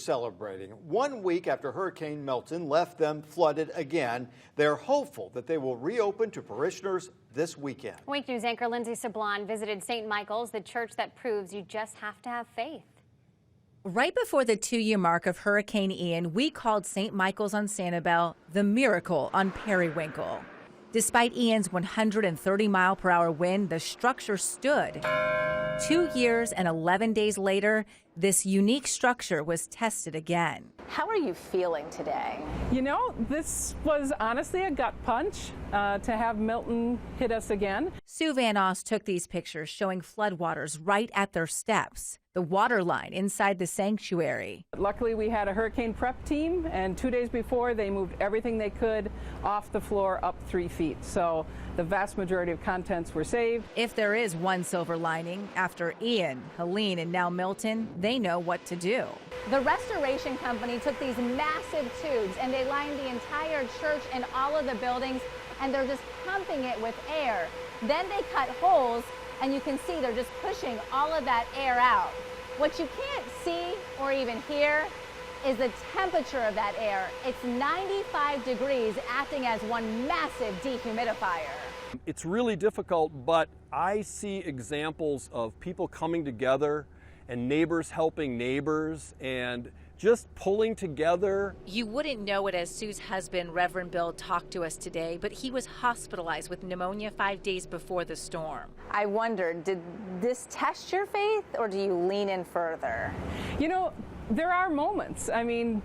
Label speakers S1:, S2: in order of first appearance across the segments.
S1: celebrating. 1 week after Hurricane Milton left them flooded again, they're hopeful that they will reopen to parishioners this weekend.
S2: Wink News anchor Lindsay Sablon visited St. Michael's, the church that proves you just have to have faith.
S3: Right before the 2-year mark of Hurricane Ian, we called St. Michael's on Sanibel the miracle on Periwinkle. Despite Ian's 130-mile-per-hour wind, the structure stood. 2 years and 11 days later, this unique structure was tested again.
S4: How are you feeling today?
S5: You know, this was honestly a gut punch to have Milton hit us again.
S3: Sue Van Oss took these pictures showing floodwaters right at their steps, the water line inside the sanctuary.
S5: Luckily, we had a hurricane prep team, and 2 days before, they moved everything they could off the floor up 3 feet. So the vast majority of contents were saved.
S3: If there is one silver lining, after Ian, Helene, and now Milton, they know what to do.
S4: The restoration company took these massive tubes and they lined the entire church and all of the buildings, and they're just pumping it with air. Then they cut holes, and you can see they're just pushing all of that air out. What you can't see or even hear is the temperature of that air. It's 95 degrees, acting as one massive dehumidifier.
S6: It's really difficult, but I see examples of people coming together and neighbors helping neighbors and just pulling together.
S3: You wouldn't know it as Sue's husband, Reverend Bill, talked to us today, but he was hospitalized with pneumonia 5 days before the storm.
S4: I wondered, did this test your faith or do you lean in further?
S5: You know, there are moments. I mean,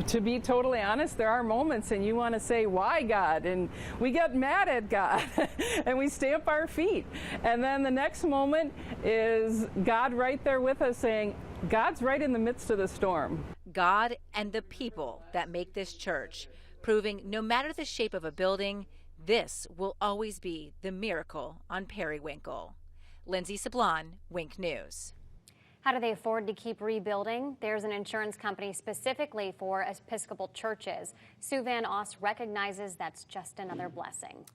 S5: to be totally honest, there are moments and you want to say, why God? And we get mad at God and we stamp our feet. And then the next moment is God right there with us saying, God's right in the midst of the storm.
S3: God and the people that make this church, proving no matter the shape of a building, this will always be the miracle on Periwinkle. Lindsay Sablon, Wink News.
S2: How do they afford to keep rebuilding? There's an insurance company specifically for Episcopal churches. Sue Van Oss recognizes that's just another blessing.